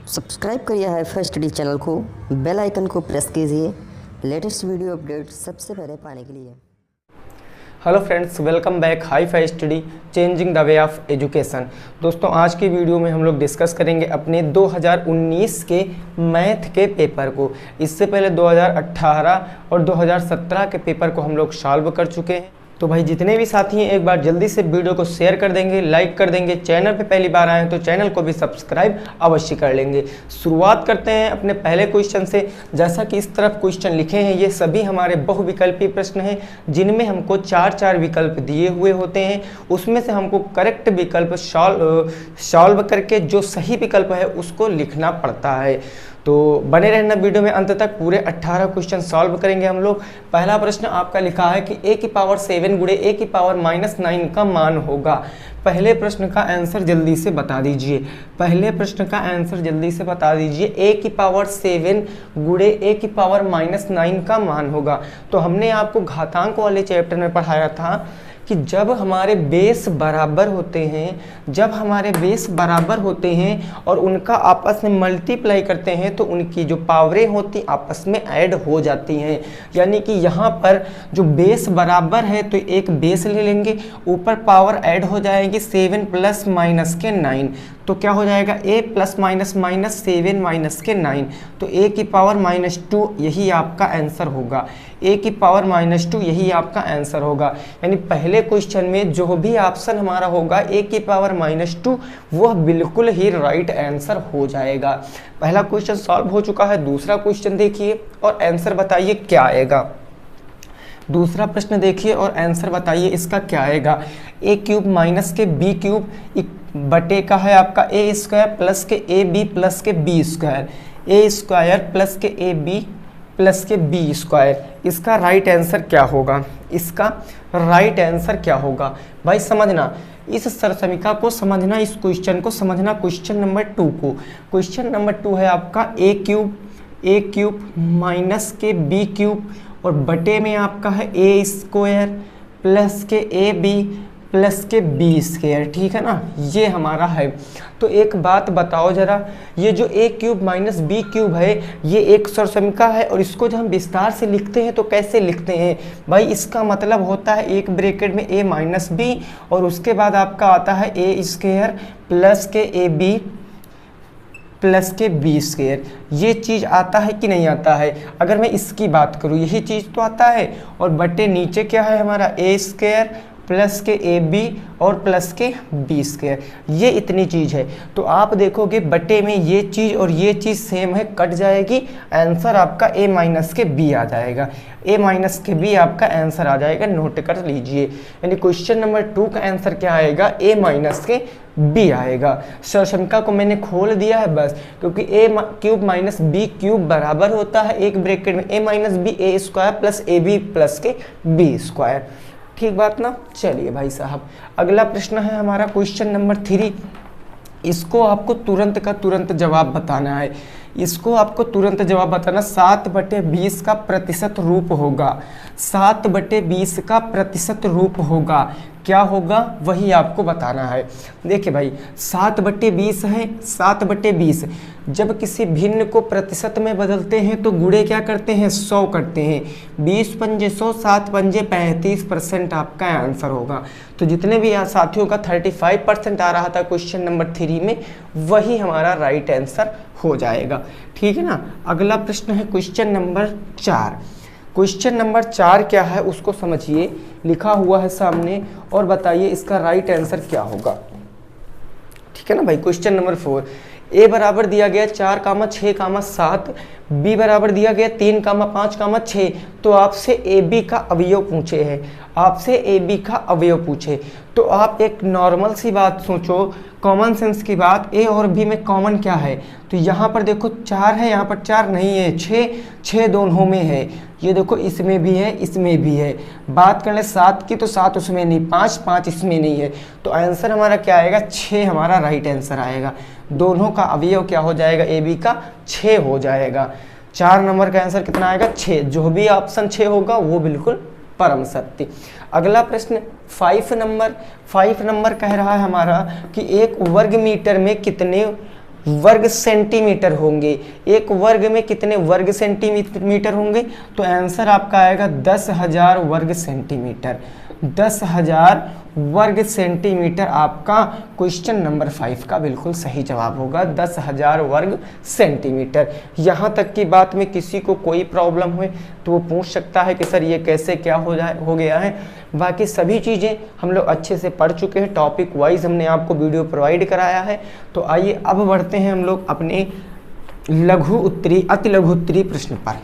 Subscribe करिए HiFi Study channel को, bell icon को प्रेस कीजिए लेटेस्ट वीडियो अपडेट सबसे पहले पाने के लिए। Hello friends, welcome back HiFi Study changing the way of education. दोस्तों, आज की वीडियो में हम लोग डिस्कस करेंगे अपने 2019 के मैथ के पेपर को। इससे पहले 2018 और 2017 के पेपर को हम लोग सॉल्व कर चुके हैं। तो भाई जितने भी साथी हैं एक बार जल्दी से वीडियो को शेयर कर देंगे, लाइक कर देंगे। चैनल पे पहली बार आए हैं तो चैनल को भी सब्सक्राइब अवश्य कर लेंगे। शुरुआत करते हैं अपने पहले क्वेश्चन से। जैसा कि इस तरफ क्वेश्चन लिखे हैं, ये सभी हमारे बहुविकल्पी प्रश्न हैं जिनमें हमको चार विकल्प दिए हुए होते हैं। उसमें से हमको करेक्ट विकल्प सॉल्व करके जो सही विकल्प है उसको लिखना पड़ता है। तो बने रहना वीडियो में अंत तक। पूरे 18 क्वेश्चन सॉल्व करेंगे हम लोग। पहला प्रश्न आपका लिखा है कि a की पावर 7 गुणे a की पावर -9 का मान होगा। पहले प्रश्न का आंसर जल्दी से बता दीजिए। पहले प्रश्न का आंसर जल्दी से बता दीजिए। a की पावर 7 गुणे a की पावर -9 का मान होगा। तो हमने आपको घातांक वाले चैप्टर में पढ़ाया था कि जब हमारे बेस बराबर होते हैं और उनका आपस में मल्टीप्लाई करते हैं तो उनकी जो पावरें होती आपस में ऐड हो जाती हैं। यानी कि यहाँ पर जो बेस बराबर है तो एक बेस ले लेंगे, ऊपर पावर ऐड हो जाएगी 7 प्लस माइनस के 9। तो क्या हो जाएगा a plus minus minus 7 minus के 9। तो a की पावर -2 यही आपका आंसर होगा। a की पावर -2 यही आपका आंसर होगा। यानी पहले क्वेश्चन में जो भी ऑप्शन हमारा होगा a की पावर -2 वह बिल्कुल ही राइट आंसर हो जाएगा। पहला क्वेश्चन सॉल्व हो चुका है। दूसरा क्वेश्चन देखिए और आंसर बताइए क्या आएगा। दूसरा प्रश्न देखिए और आंसर बताइए इसका क्या आएगा। a क्यूब माइनस के b क्यूब बटे का है आपका a स्क्वायर प्लस के ab प्लस के b square, a square plus के ab प्लस के b स्क्वायर। इसका राइट आंसर क्या होगा? इसका राइट आंसर क्या होगा भाई? समझना इस सरसमिका को, समझना इस क्वेश्चन को, समझना क्वेश्चन नंबर 2 को। क्वेश्चन नंबर 2 है आपका a क्यूब माइनस के b क्यूब और बटे में आपका है a स्क्वायर प्लस के ab प्लस के b स्क्वायर। ठीक है ना, ये हमारा है। तो एक बात बताओ जरा, ये जो a cube minus b cube है ये एक सरसमिका है और इसको जब हम विस्तार से लिखते हैं तो कैसे लिखते हैं भाई? इसका मतलब होता है एक ब्रैकेट में a माइनस b और उसके बाद आपका आता है a स्क्वायर प्लस के ab प्लस के b स्क्वायर। ये चीज़ आता है कि नहीं आता है? अगर मैं इसकी बात करूँ यही चीज़ तो आता है। और बटे नीचे क्या है हमारा a स्क्वायर प्लस के ab और प्लस के b स्क्वायर। ये इतनी चीज़ है। तो आप देखोगे बटे में ये चीज़ और ये चीज़ सेम है, कट जाएगी। आंसर आपका a माइनस के b आ जाएगा। a माइनस के b आपका आंसर आ जाएगा, नोट कर लीजिए। यानी क्वेश्चन नंबर 2 का आंसर क्या आएगा? a माइनस के b आएगा। सरसमिका को मैंने खोल दिया है बस, क्योंकि a cube minus b cube बराबर होता है एक ब्रैकेट में a minus b a square plus ab plus के b स्क्वायर। ठीक बात ना? चलिए भाई साहब, अगला प्रश्न है हमारा क्वेश्चन नंबर 3। इसको आपको तुरंत का तुरंत जवाब बताना है। इसको आपको तुरंत जवाब बताना। 7/20 का प्रतिशत रूप होगा। 7/20 का प्रतिशत रूप होगा। क्या होगा वही आपको बताना है। देखिए भाई, 7/20 है। 7/20 जब किसी भिन्न को प्रतिशत में बदलते हैं तो गुणे क्या करते हैं? 100 करते हैं। 20 पंजे 100, 7 पंजे 35% आपका आंसर होगा। तो जितने भी साथियों का 35% आ रहा था क्वेश्चन नंबर 3 में, वही हमारा राइट आंसर हो जाएगा। ठीक है ना। अगला प्रश्न है क्वेश्चन नंबर 4। क्वेश्चन नंबर 4 क्या है उसको समझिए, लिखा हुआ है सामने, और बताइए इसका राइट आंसर क्या होगा। ठीक है ना भाई। क्वेश्चन नंबर 4, a बराबर दिया गया 4,6,7, b बराबर दिया गया 3,5,6। तो आपसे ab का अवयव पूछे हैं। आपसे ab का अवयव पूछे तो आप एक नॉर्मल सी बात सोचो, कॉमन सेंस की बात। a और b में कॉमन क्या है? तो यहाँ पर देखो 4 है, यहाँ पर 4 नहीं है, 6 दोनों में है। ये देखो इसमें भी है, इसमें भी है। बात कर ले 7 की तो 7 उसमें नहीं, 5 इसमें नहीं है। तो आंसर हमारा क्या आएगा? 6 हमारा राइट आंसर आएगा। दोनों का अवयव क्या हो जाएगा? ab का 6 हो जाएगा। 4 नंबर का आंसर कितना आएगा? 6। जो भी ऑप्शन 6 होगा वो बिल्कुल परम सत्य। अगला प्रश्न 5 नंबर कह रहा है हमारा कि एक वर्ग मीटर में कितने वर्ग सेंटीमीटर होंगे। एक वर्ग में कितने वर्ग सेंटीमीटर होंगे? तो आंसर आपका आएगा 10,000 वर्ग सेंटीमीटर। 10,000 वर्ग सेंटीमीटर आपका क्वेश्चन नंबर 5 का बिल्कुल सही जवाब होगा, 10,000 वर्ग सेंटीमीटर। यहाँ तक की बात में किसी को कोई प्रॉब्लम हुए तो वो पूछ सकता है कि सर ये कैसे क्या हो गया है। बाकी सभी चीज़ें हम लोग अच्छे से पढ़ चुके हैं, टॉपिक वाइज हमने आपको वीडियो प्रोवाइड कराया है। तो आइए अब बढ़ते हैं हम लोग अपने लघु उत्तरी अति लघु उत्तरी प्रश्न पर।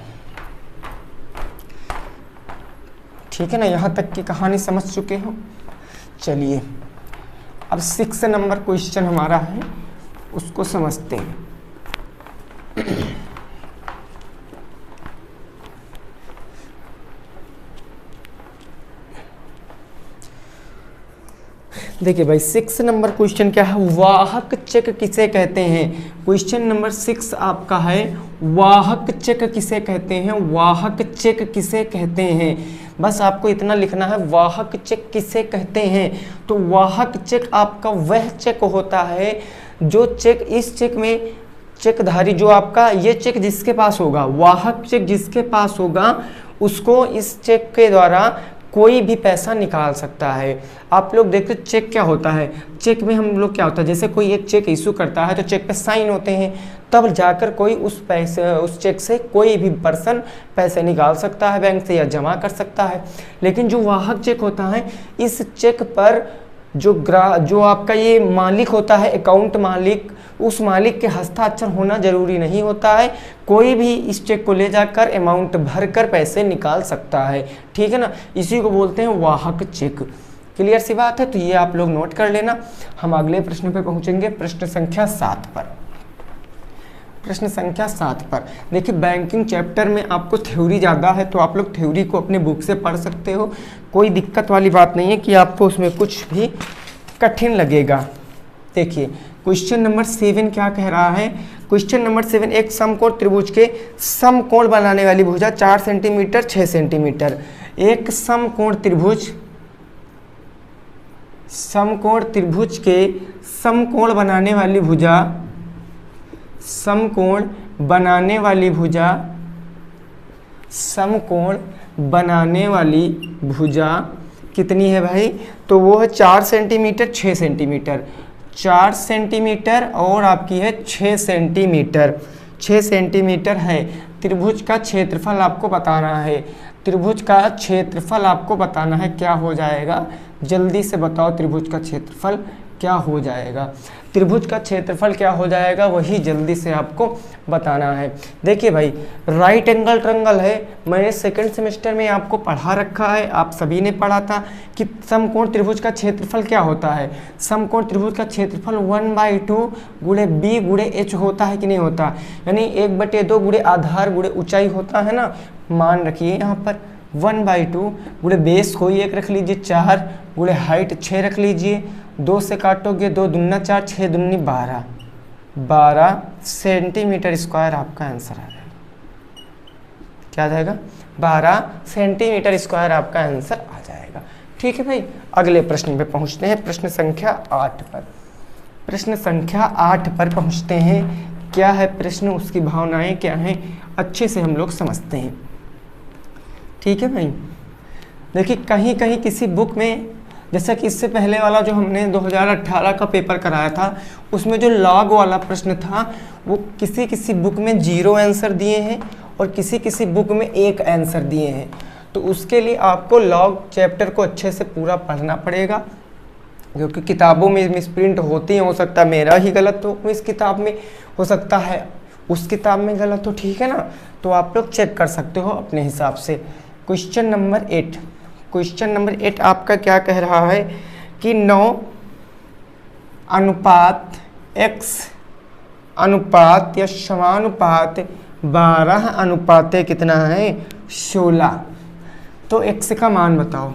ठीक है ना, यहाँ तक की कहानी समझ चुके हो। चलिए अब 6 नंबर क्वेश्चन हमारा है, उसको समझते हैं। देखिए भाई 6 नंबर क्वेश्चन क्या है? वाहक चक किसे कहते हैं? क्वेश्चन नंबर 6 आपका है वाहक चक किसे कहते हैं? वाहक चक किसे कहते हैं? बस आपको इतना लिखना है, वाहक चक किसे कहते हैं। तो वाहक चक आपका वह चक होता है जो चक, इस चक में चकधारी जो आपका ये चक जिसके पास होगा, वाहक चक जिसके पास होगा, उसको इस चेक के द्वारा कोई भी पैसा निकाल सकता है। आप लोग देखते चेक क्या होता है, चेक में हम लोग क्या होता है, जैसे कोई एक चेक इशू करता है तो चेक पे साइन होते हैं, तब जाकर कोई उस चेक से कोई भी पर्सन पैसे निकाल सकता है बैंक से या जमा कर सकता है। लेकिन जो वाहक चेक होता है, इस चेक पर जो आपका ये मालिक होता है, अकाउंट मालिक, उस मालिक के हस्ताक्षर होना जरूरी नहीं होता है। कोई भी इस चेक को ले जाकर अमाउंट भरकर पैसे निकाल सकता है। ठीक है ना, इसी को बोलते हैं वाहक चेक। क्लियर सी बात है, तो ये आप लोग नोट कर लेना। हम अगले प्रश्न पे पहुंचेंगे, प्रश्न संख्या 7 पर। प्रश्न संख्या 7 पर देखिए, बैंकिंग चैप्टर में आपको थ्योरी ज़्यादा है तो आप लोग थ्योरी को अपने बुक से पढ़ सकते हो, कोई दिक्कत वाली बात नहीं है कि आपको उसमें कुछ भी कठिन लगेगा। देखिए क्वेश्चन नंबर 7 क्या कह रहा है? क्वेश्चन नंबर 7, एक समकोण त्रिभुज के समकोण बनाने वाली भुजा 4 सेंटीमीटर 6 सेंटीमीटर। एक समकोण त्रिभुज के समकोण बनाने वाली भुजा, समकोण बनाने वाली भुजा कितनी है भाई? तो वो है 4 सेंटीमीटर 6 सेंटीमीटर। 4 सेंटीमीटर और आपकी है 6 सेंटीमीटर। 6 सेंटीमीटर है। त्रिभुज का क्षेत्रफल आपको बताना है। त्रिभुज का क्षेत्रफल आपको बताना है, क्या हो जाएगा? जल्दी से बताओ, त्रिभुज का क्षेत्रफल क्या हो जाएगा? त्रिभुज का क्षेत्रफल क्या हो जाएगा, वही जल्दी से आपको बताना है। देखिए भाई, राइट एंगल ट्रायंगल है, मैंने सेकंड सेमेस्टर में आपको पढ़ा रखा है, आप सभी ने पढ़ा था कि समकोण त्रिभुज का क्षेत्रफल क्या होता है। समकोण त्रिभुज का क्षेत्रफल 1/2 गुणे b गुणे h होता है कि नहीं होता? यानी 1/2 गुणे आधार गुणे ऊंचाई होता है ना। मान रखिए यहाँ पर 1/2 गुणे बेस कोई एक रख लीजिए 4 गुणे हाइट 6 रख लीजिए, 2 से काटोगे 2 दूना 4, 6 दूनी 12 सेंटीमीटर स्क्वायर आपका आंसर आ जाएगा। क्या आ जाएगा? 12 सेंटीमीटर स्क्वायर आपका आंसर आ जाएगा। ठीक है भाई, अगले प्रश्न पे पहुंचते हैं, प्रश्न संख्या 8 पर। प्रश्न संख्या 8 पर पहुंचते हैं। क्या है प्रश्न, उसकी भावनाएं क्या हैं, अच्छे से हम लोग समझते हैं। ठीक है भाई, देखिए कहीं कहीं किसी बुक में, जैसा कि इससे पहले वाला जो हमने 2018 का पेपर कराया था, उसमें जो लॉग वाला प्रश्न था वो किसी किसी बुक में 0 आंसर दिए हैं और किसी किसी बुक में 1 आंसर दिए हैं। तो उसके लिए आपको लॉग चैप्टर को अच्छे से पूरा पढ़ना पड़ेगा, क्योंकि किताबों में मिसप्रिंट होती हैं। हो सकता है मेरा ही गलत हो इस किताब में, हो सकता है उस किताब में गलत हो। ठीक है ना, तो आप लोग चेक कर सकते हो अपने हिसाब से। क्वेश्चन नंबर 8, क्वेश्चन नंबर 8 आपका क्या कह रहा है कि 9 अनुपात x अनुपात या समानुपात 12 अनुपात कितना है 16। तो x का मान बताओ,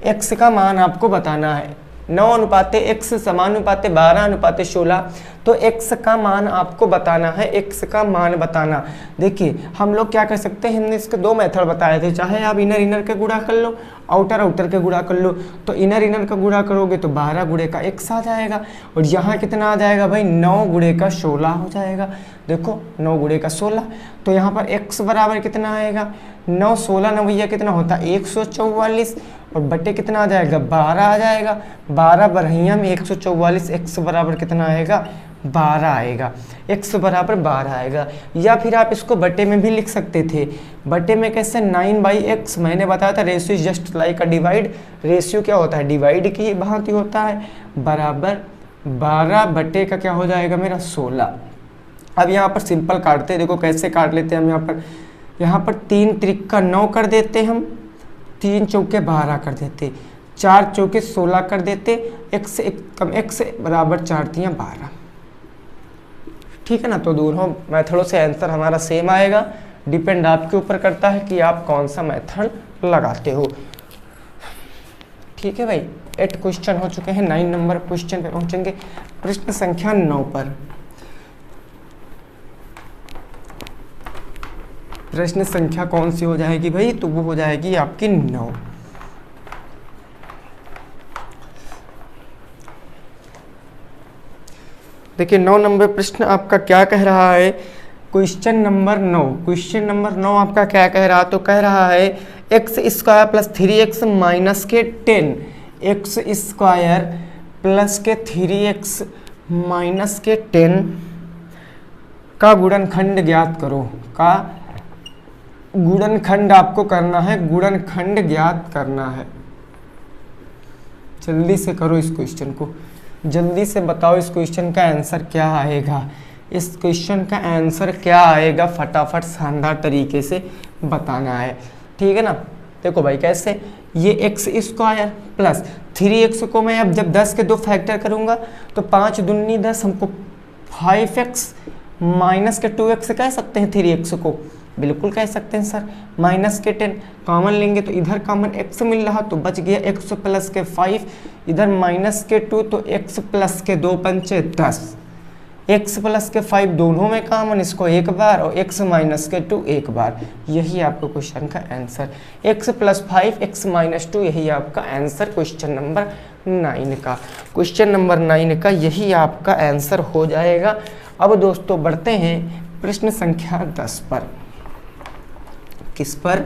x का मान आपको बताना है। 9:x समानुपाते 12:16। तो x का मान आपको बताना है, x का मान बताना। देखिए हम लोग क्या कर सकते हैं, हमने इसके दो मेथड बताए थे, चाहे आप इनर इनर के गुणा कर लो, आउटर आउटर के गुणा कर लो। तो इनर इनर का गुणा करोगे तो 12 गुणे का x आ जाएगा, और यहाँ कितना आ जाएगा भाई, 9 गुणे का 16 हो जाएगा। देखो 9 गुणे का 16, तो यहाँ पर x बराबर कितना आएगा, 9 16 9 भैया कितना होता है 144, और बटे कितना आ जाएगा 12 आ जाएगा। 12 बरहिया में 144, x बराबर कितना आएगा 12 आएगा, x बराबर 12 आएगा। या फिर आप इसको बटे में भी लिख सकते थे। बटे में कैसे, 9/x, मैंने बताया था ratio is just like a divide. Ratio क्या होता है, डिवाइड की भांति होता है, बराबर 12 बटे का क्या हो जाएगा मेरा 16। अब यहाँ पर सिंपल काटते हैं, देखो कैसे काट लेते हैं हम। यहाँ पर 3 त्रिका 9 कर देते हम, 3 चौके 12 कर देते, 4 चौके 16 कर देते, x कम x बराबर 4 तियां 12। ठीक है ना। तो दोनों मेथडों से आंसर हमारा सेम आएगा, डिपेंड आपके ऊपर करता है कि आप कौन सा मेथड लगाते हो। ठीक है भाई, 8 क्वेश्चन हो चुके हैं, 9 नंबर क्वेश्चन पे पहुंचेंगे, प्रश्न संख्या 9 पर। प्रश्न संख्या कौन सी हो जाएगी भाई, तो वो हो जाएगी आपकी 9। देखिए 9 नंबर प्रश्न आपका क्या कह रहा है, क्वेश्चन नंबर 9। क्वेश्चन नंबर 9 आपका क्या कह रहा है, तो कह रहा है x square plus 3x minus के 10, x स्क्वायर प्लस के 3x माइनस के 10 का गुणनखंड ज्ञात करो। का गुणनखंड आपको करना है, गुणनखंड ज्ञात करना है। जल्दी से करो इस क्वेश्चन को, जल्दी से बताओ इस क्वेश्चन का आंसर क्या आएगा, इस क्वेश्चन का आंसर क्या आएगा, फटाफट शानदार तरीके से बताना है। ठीक है ना। देखो भाई कैसे, ये x स्क्वायर प्लस 3x को मैं अब जब 10 के 2 फैक्टर करूंगा तो 5 दूनी 10, हमको 5x माइनस के 2x कह सकते हैं 3x को, बिल्कुल कह सकते हैं सर। माइनस के 10 कॉमन लेंगे तो इधर कॉमन x मिल रहा, तो बच गया x प्लस के 5, इधर माइनस के 2 तो x प्लस के 2 पंचे 10, x प्लस के 5 दोनों में कॉमन, इसको एक बार, और x माइनस के 2 एक बार। यही आपको क्वेश्चन का answer, x plus 5 x minus 2, यही आपका आंसर क्वेश्चन नंबर 9 का। क्वेश्चन नंबर 9 का यही आपका आंसर हो जाएगा। अब दोस्तों बढ़ते हैं प्रश्न संख्या 10 पर। किस पर,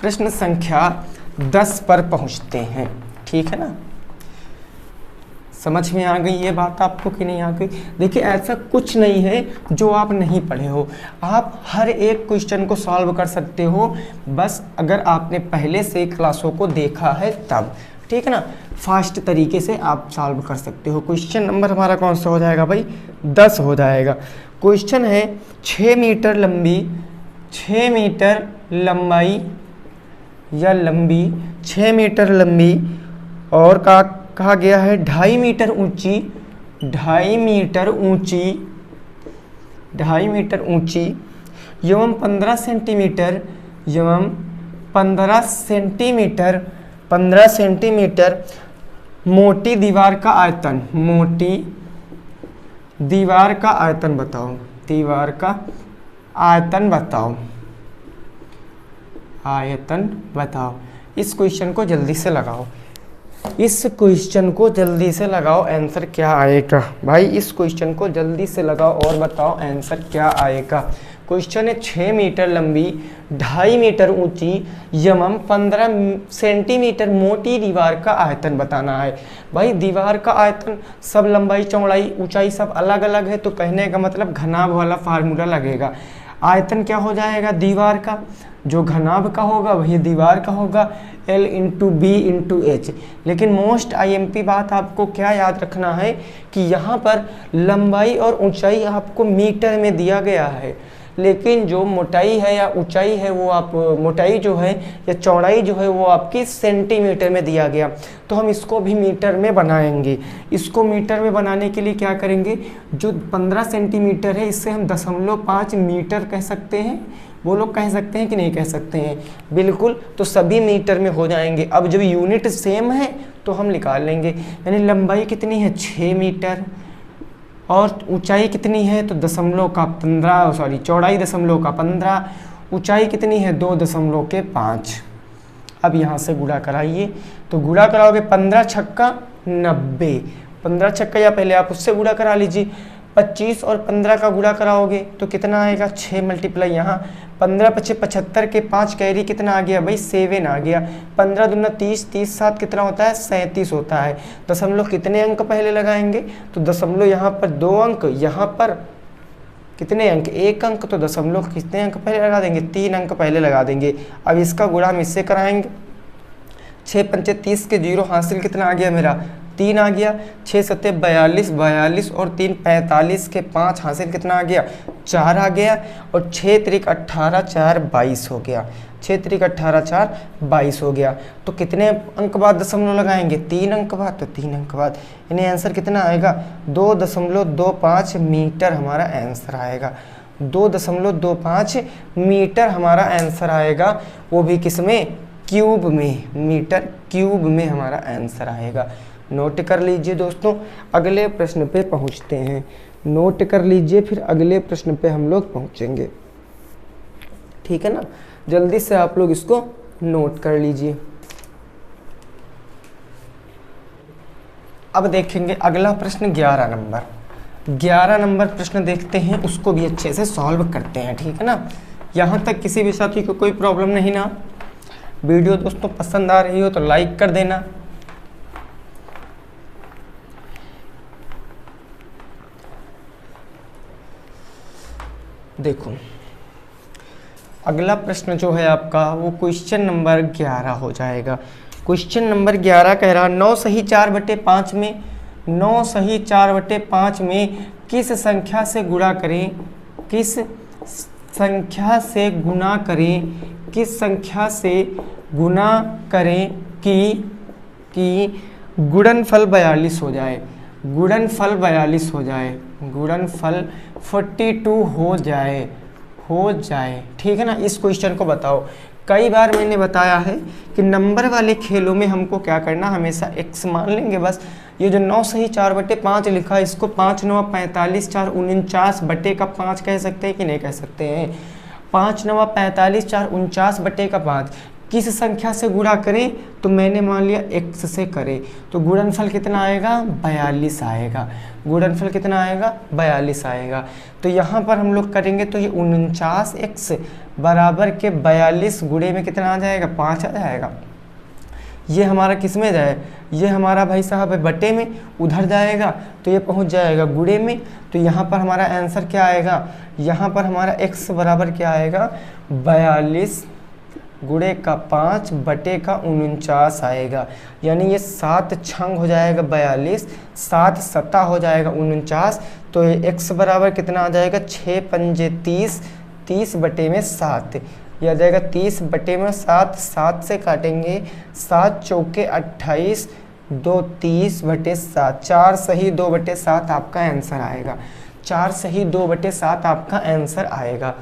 प्रश्न संख्या 10 पर पहुंचते हैं। ठीक है ना, समझ में आ गई ये बात आपको कि नहीं आ गई। देखिए ऐसा कुछ नहीं है जो आप नहीं पढ़े हो, आप हर एक क्वेश्चन को सॉल्व कर सकते हो, बस अगर आपने पहले से क्लासों को देखा है तब। ठीक है ना, फास्ट तरीके से आप सॉल्व कर सकते हो। क्वेश्चन नंबर हमारा कौन सा हो जाएगा भाई, 10 हो जाएगा। क्वेश्चन है 6 मीटर लंबी, 6 मीटर लंबाई या लंबी 6 मीटर लंबी और कहा गया है 2.5 मीटर ऊंची, 2.5 मीटर ऊंची, 2.5 मीटर ऊंची एवं 15 सेंटीमीटर, एवं 15 सेंटीमीटर, 15 सेंटीमीटर मोटी दीवार का आयतन, मोटी दीवार का आयतन बताओ, दीवार का आयतन बताओ, आयतन बताओ। इस क्वेश्चन को जल्दी से लगाओ, इस क्वेश्चन को जल्दी से लगाओ, आंसर क्या आएगा भाई, इस क्वेश्चन को जल्दी से लगाओ और बताओ आंसर क्या आएगा। क्वेश्चन है 6 मीटर लंबी, 2.5 मीटर ऊंची एवं 15 सेंटीमीटर मोटी दीवार का आयतन बताना है। भाई दीवार का आयतन सब लंबाई चौड़ाई ऊंचाई सब अलग अलग है, तो कहने का मतलब घनाभ वाला फार्मूला लगेगा। आयतन क्या हो जाएगा, दीवार का, जो घनाभ का होगा वही दीवार का होगा, L into B into H. लेकिन मोस्ट IMP बात आपको क्या याद रखना है कि यहाँ पर लंबाई और ऊंचाई आपको मीटर में दिया गया है, लेकिन जो मोटाई है या ऊंचाई है वो आप मोटाई जो है या चौड़ाई जो है वो आपकी सेंटीमीटर में दिया गया। तो हम इसको भी मीटर में बनाएंगे। इसको मीटर में बनाने के लिए क्या करेंगे, जो 15 सेंटीमीटर है इससे हम 0.5 मीटर कह सकते हैं। वो लोग कह सकते हैं कि नहीं कह सकते हैं? बिल्कुल, तो सभी मीटर में हो जाएंगे। अब जब यूनिट सेम है तो हम निकाल लेंगे। यानी लंबाई कितनी है 6 मीटर और ऊंचाई कितनी है तो चौड़ाई 0.15, ऊंचाई कितनी है 2.5। अब यहाँ से गुणा कराइए, तो गुणा कराओगे 15 छक्का 90, 15 छक्का या पहले आप उससे गुणा करा लीजिए। 25 और 15 का गुणा कराओगे तो कितना आएगा 6 मल्टीप्लाई यहाँ 15 × 5 = 75 के 5 कैरी कितना आ गया भाई 7 आ गया। 15 दूना 30, 30 7 कितना होता है 37 होता है। दशमलव कितने अंक पहले लगाएंगे तो दशमलव यहाँ पर 2 अंक, यहाँ पर कितने अंक 1 अंक, तो दशमलव कितने अंक पहले लगा देंगे 3 अंक पहले लगा देंगे। अब इसका गुणा हम इससे कराएंगे। 6 × 5 = 30 के 0 हासिल कितना आ गया मेरा 3 आ गया। 6 × 7 = 42, 42 और 3 45 के 5 हासिल कितना आ गया 4 आ गया। और 6 × 3 = 18, 4 22 हो गया। 6 × 3 = 18, 4 22 हो गया। तो कितने अंक बाद दशमलव लगाएंगे 3 अंक बाद, तो 3 अंक बाद। यानी आंसर कितना आएगा 2.25 मीटर हमारा आंसर आएगा। 2.25 मीटर हमारा आंसर आएगा, वो भी किसमें क्यूब में, मीटर क्यूब में हमारा आंसर आएगा। नोट कर लीजिए दोस्तों, अगले प्रश्न पे पहुंचते हैं। नोट कर लीजिए, फिर अगले प्रश्न पे हम लोग पहुंचेंगे, ठीक है ना। जल्दी से आप लोग इसको नोट कर लीजिए। अब देखेंगे अगला प्रश्न 11 नंबर। 11 नंबर प्रश्न देखते हैं, उसको भी अच्छे से सॉल्व करते हैं, ठीक है ना। यहाँ तक किसी भी साथी को कोई प्रॉब्लम नहीं ना। वीडियो दोस्तों पसंद आ रही हो तो लाइक कर देना। देखो अगला प्रश्न जो है आपका वो क्वेश्चन नंबर 11 हो जाएगा। क्वेश्चन नंबर 11 कह रहा 9 सही 4/5 में, 9 सही 4/5 में किस संख्या से गुणा करें, किस संख्या से गुणा करें, किस संख्या से गुणा करें कि गुणनफल 42 हो जाए, गुणनफल 42 हो जाए, गुणनफल 42 हो जाए, ठीक है ना। इस क्वेश्चन को बताओ। कई बार मैंने बताया है कि नंबर वाले खेलों में हमको क्या करना, हमेशा x मान लेंगे बस। ये जो 9 सही 4/5 लिखा है, इसको 5 × 9 = 45, 4 × 49 बटे का 5 कह सकते हैं कि नहीं कह सकते हैं। 5 × 9 = 45, 4 × 49 बटे का 5 किस संख्या से गुणा करें, तो मैंने मान लिया x से करें, तो गुणनफल कितना आएगा 42 आएगा। गुणनफल कितना आएगा 42 आएगा। तो यहाँ पर हम लोग करेंगे तो ये 49x बराबर के 42 गुणे में कितना आ जाएगा 5 आ जाएगा। ये हमारा किस में जाए, ये हमारा भाई साहब बटे में, उधर जाएगा तो ये पहुँच जाएगा गुणे में। तो यहाँ पर हमारा आंसर क्या आएगा, यहाँ पर हमारा x बराबर क्या आएगा 42 गुणे का 5 बटे का 49 आएगा। यानी ये 7 छंग हो जाएगा 42, 7 सता हो जाएगा 49। तो ये x बराबर कितना आ जाएगा 6 × 5 = 30, 30 बटे में 7, यह आ जाएगा 30 बटे में 7, 7 से काटेंगे 7 चौके 28, 2 30 बटे 7, 4 सही 2/7 आपका आंसर आएगा। 4 सही 2/7 आपका आंसर आएगा।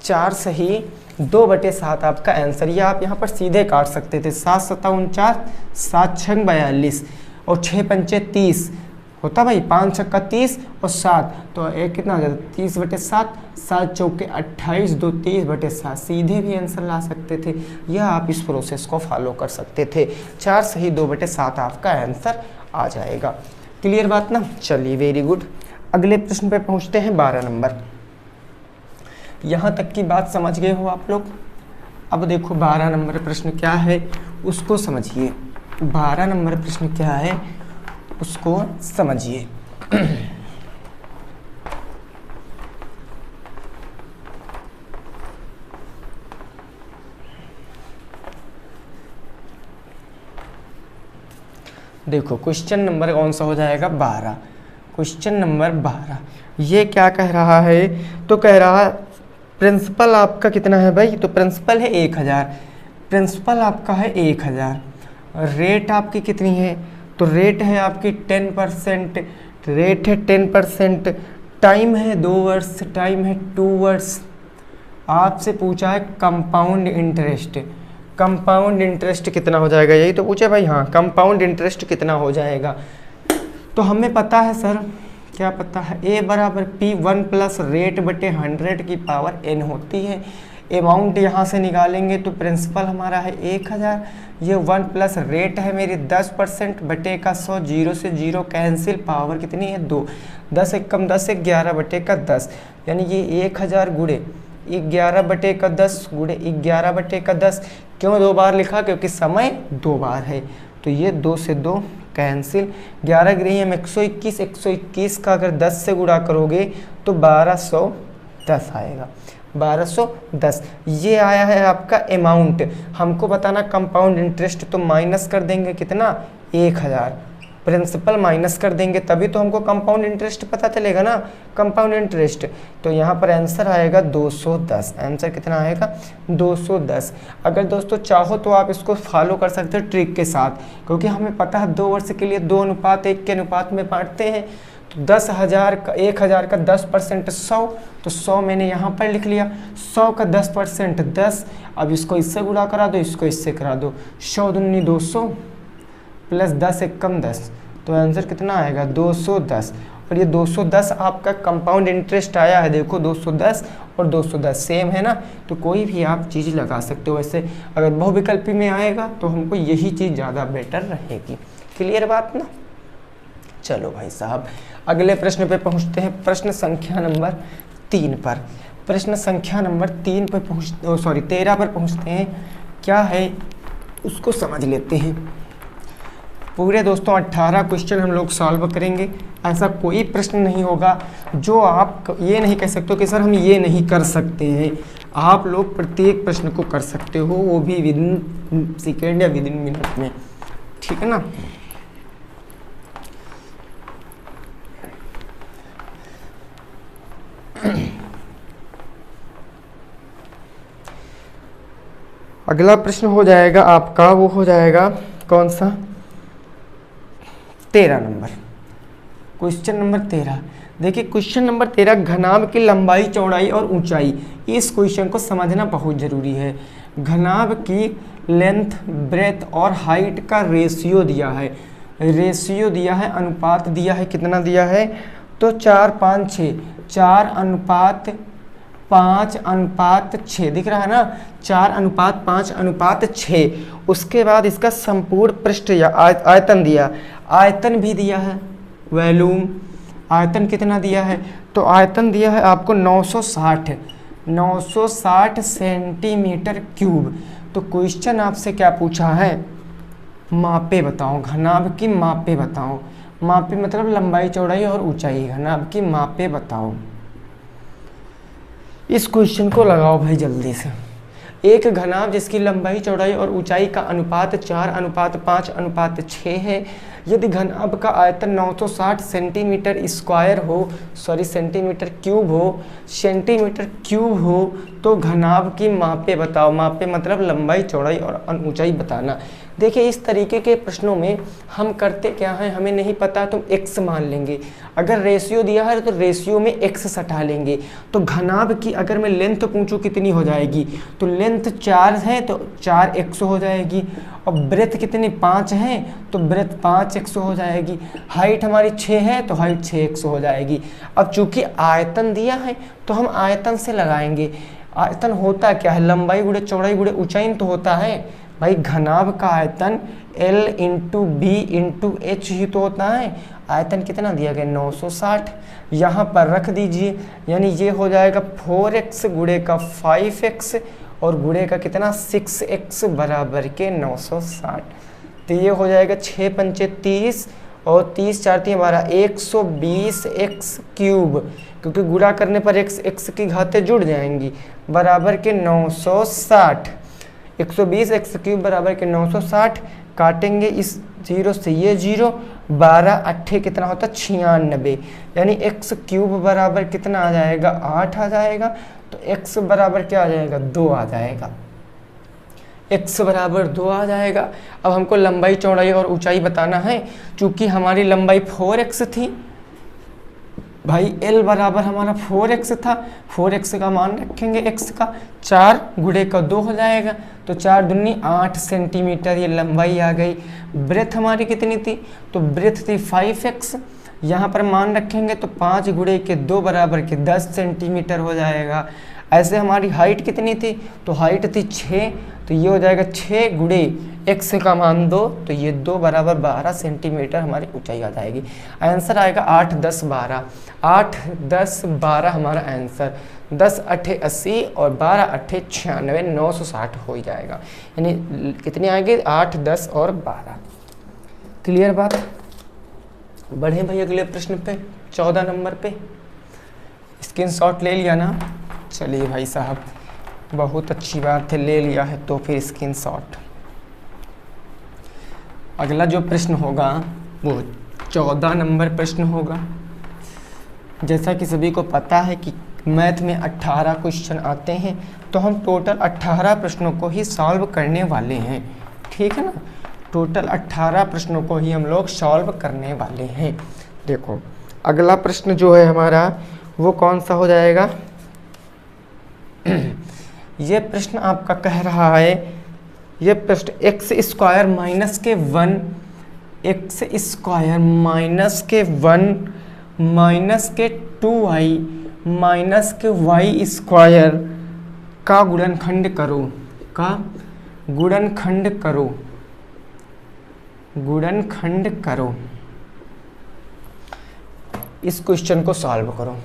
4 सही 2/7 आपका आंसर। ये आप यहाँ पर सीधे काट सकते थे। 7 × 7 = 49, 7 × 6 = 42 और 6 × 5 = 30 होता भाई, 5 × 6 = 30 और 7, तो एक कितना हो जाता 30/7, 7 चौके 28, 2 30/7। सीधे भी आंसर ला सकते थे, या आप इस प्रोसेस को फॉलो कर सकते थे। 4 सही 2/7 आपका आंसर आ जाएगा। क्लियर बात ना। चलिए वेरी गुड, अगले प्रश्न पे पहुँचते हैं 12 नंबर। यहाँ तक की बात समझ गए हो आप लोग। अब देखो 12 नंबर प्रश्न क्या है उसको समझिए। 12 नंबर प्रश्न क्या है उसको समझिए। देखो क्वेश्चन नंबर कौन सा हो जाएगा 12। क्वेश्चन नंबर 12 ये क्या कह रहा है, तो कह रहा प्रिंसिपल आपका कितना है भाई, तो प्रिंसिपल है 1000, प्रिंसिपल आपका है 1000। रेट आपकी कितनी है, तो रेट है आपकी 10%, रेट है 10%। टाइम है 2 वर्ष, टाइम है 2 वर्ष। आपसे पूछा है कंपाउंड इंटरेस्ट, कंपाउंड इंटरेस्ट कितना हो जाएगा, यही तो पूछे भाई। हाँ, कंपाउंड इंटरेस्ट कितना हो जाएगा, तो हमें पता है सर, क्या पता है, ए बराबर पी 1 प्लस रेट बटे 100 की पावर n होती है। अमाउंट यहाँ से निकालेंगे तो प्रिंसिपल हमारा है 1000, ये 1 प्लस रेट है मेरी 10% बटे का 100, 0 से 0 कैंसिल, पावर कितनी है 2, 10 एकम 10 11 बटे का 10, यानी ये 1000 गुणे 11 बटे का 10 गुणे 11 बटे का 10। क्यों 2 बार लिखा, क्योंकि समय 2 बार है, तो ये 2 से 2 कैंसिल, 11 ग्रही हम 121, 121 का अगर 10 से गुणा करोगे तो 1210 आएगा, 1210। ये आया है आपका अमाउंट। हमको बताना कंपाउंड इंटरेस्ट, तो माइनस कर देंगे कितना 1000, प्रिंसिपल माइनस कर देंगे, तभी तो हमको कंपाउंड इंटरेस्ट पता चलेगा ना, कंपाउंड इंटरेस्ट। तो यहाँ पर आंसर आएगा 210, आंसर कितना आएगा 210। अगर दोस्तों चाहो तो आप इसको फॉलो कर सकते हो ट्रिक के साथ, क्योंकि हमें पता है 2 वर्ष के लिए 2:1 के अनुपात में बांटते हैं। तो 10,000 का 1000 का 10% 100, तो 100 मैंने यहाँ पर लिख लिया, 100 का 10% 10। अब इसको इससे गुणा करा दो, इसको इससे करा दो, 100 दूनी 200 प्लस 10 एकम 10, तो आंसर कितना आएगा 210। और ये 210 आपका कंपाउंड इंटरेस्ट आया है, देखो 210 और 210 सेम है ना, तो कोई भी आप चीज़ लगा सकते हो। वैसे अगर बहुविकल्पी में आएगा तो हमको यही चीज़ ज़्यादा बेटर रहेगी। क्लियर बात ना। चलो भाई साहब अगले प्रश्न पे पहुंचते हैं, प्रश्न संख्या नंबर 3 पर। प्रश्न संख्या नंबर 13 पर पहुंचते हैं। क्या है उसको समझ लेते हैं। पूरे दोस्तों 18 क्वेश्चन हम लोग सॉल्व करेंगे। ऐसा कोई प्रश्न नहीं होगा जो आप ये नहीं कह सकते हो कि सर हम ये नहीं कर सकते हैं। आप लोग प्रत्येक प्रश्न को कर सकते हो, वो भी विदिन सेकेंड या विदिन मिनट में, ठीक है ना। अगला प्रश्न हो जाएगा आपका, वो हो जाएगा कौन सा, 13 नंबर, क्वेश्चन नंबर 13। देखिए क्वेश्चन नंबर 13, घनाभ की लंबाई चौड़ाई और ऊंचाई। इस क्वेश्चन को समझना बहुत ज़रूरी है। घनाभ की लेंथ, ब्रेथ और हाइट का रेशियो दिया है, रेशियो दिया है, अनुपात दिया है, कितना दिया है, तो 4:5:6, 4:5:6 दिख रहा है ना, 4:5:6। उसके बाद इसका संपूर्ण पृष्ठ या आयतन दिया, आयतन भी दिया है, वॉल्यूम आयतन कितना दिया है, तो आयतन दिया है आपको 960 सेंटीमीटर क्यूब। तो क्वेश्चन आपसे क्या पूछा है, मापे बताओ, घनाभ की मापे बताओ। मापे मतलब लंबाई चौड़ाई और ऊंचाई, घनाभ की मापे बताओ। इस क्वेश्चन को लगाओ भाई जल्दी से। एक घनाभ जिसकी लंबाई चौड़ाई और ऊंचाई का अनुपात 4:5:6 है, यदि घनाभ का आयतन 960 सेंटीमीटर स्क्वायर हो, सेंटीमीटर क्यूब हो, तो घनाभ की मापे बताओ। मापे मतलब लंबाई चौड़ाई और ऊंचाई बताना। देखिए इस तरीके के प्रश्नों में हम करते क्या हैं, हमें नहीं पता तो x मान लेंगे, अगर रेशियो दिया है तो रेशियो में x सटा लेंगे। तो घनाभ की अगर मैं लेंथ पूछूं कितनी हो जाएगी, तो लेंथ 4 है तो 4x हो जाएगी, और ब्रेथ कितनी 5 है तो ब्रेथ 5x हो जाएगी, हाइट हमारी 6 है तो हाइट 6x हो जाएगी। अब चूंकि आयतन दिया है तो हम आयतन से लगाएंगे। आयतन होता क्या है, लंबाई गुणे चौड़ाई गुणे ऊंचाई तो होता है भाई। घनाभ का आयतन L × B × H ही तो होता है। आयतन कितना दिया गया 960, यहाँ पर रख दीजिए, यानी ये हो जाएगा 4x गुणे का 5x और गुणे का कितना 6x बराबर के 960। तो ये हो जाएगा 6×5 30 और 30×4 12 120x क्यूब, क्योंकि गुणा करने पर x की घातें जुड़ जाएंगी, बराबर के 960। 120 एक्स क्यूब बराबर के 960, काटेंगे इस 0 से ये 0, 12 अट्ठे कितना होता है 96, यानी एक्स क्यूब बराबर कितना आ जाएगा 8 आ जाएगा, तो एक्स बराबर क्या आ जाएगा 2 आ जाएगा, x बराबर 2 आ जाएगा। अब हमको लंबाई चौड़ाई और ऊंचाई बताना है, चूंकि हमारी लंबाई 4x थी भाई, l बराबर हमारा 4x था, 4x का मान रखेंगे x का, 4 गुणे का 2 हो जाएगा, तो 4 दूनी 8 सेंटीमीटर ये लंबाई आ गई। ब्रेथ हमारी कितनी थी, तो ब्रेथ थी 5x, यहाँ पर मान रखेंगे तो 5 गुणे के 2 बराबर के 10 सेंटीमीटर हो जाएगा। ऐसे हमारी हाइट कितनी थी, तो हाइट थी 6, तो ये हो जाएगा 6 गुणे x का मान 2, तो ये 2 बराबर 12 सेंटीमीटर हमारी ऊंचाई आ जाएगी। आंसर आएगा 8 10 12, 8 10 12 हमारा आंसर, 10 अट्ठे 80 और 12 अट्ठे 96, 960 हो ही जाएगा। यानी कितनी आएगी 8 10 और 12। क्लियर बात। बढ़े भाई अगले प्रश्न पे, 14 नंबर पे। स्क्रीनशॉट ले लिया ना, चलिए भाई साहब बहुत अच्छी बात है, ले लिया है तो फिर स्क्रीनशॉट। अगला जो प्रश्न होगा वो 14 नंबर प्रश्न होगा। जैसा कि सभी को पता है कि मैथ में 18 क्वेश्चन आते हैं, तो हम टोटल 18 प्रश्नों को ही सॉल्व करने वाले हैं, ठीक है ना। टोटल 18 प्रश्नों को ही हम लोग सॉल्व करने वाले हैं। देखो अगला प्रश्न जो है हमारा वो कौन सा हो जाएगा ये प्रश्न आपका कह रहा है, ये प्रश्न एक्स स्क्वायर माइनस के 1 एक्स स्क्वायर माइनस के 1 माइनस के 2y माइनस के y स्क्वायर का गुणनखंड करो, का गुणनखंड करो, गुणनखंड करो। इस क्वेश्चन को सॉल्व करो।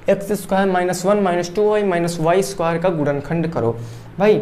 X square minus 1 minus 2y minus y square का गुणनखंड करो। भाई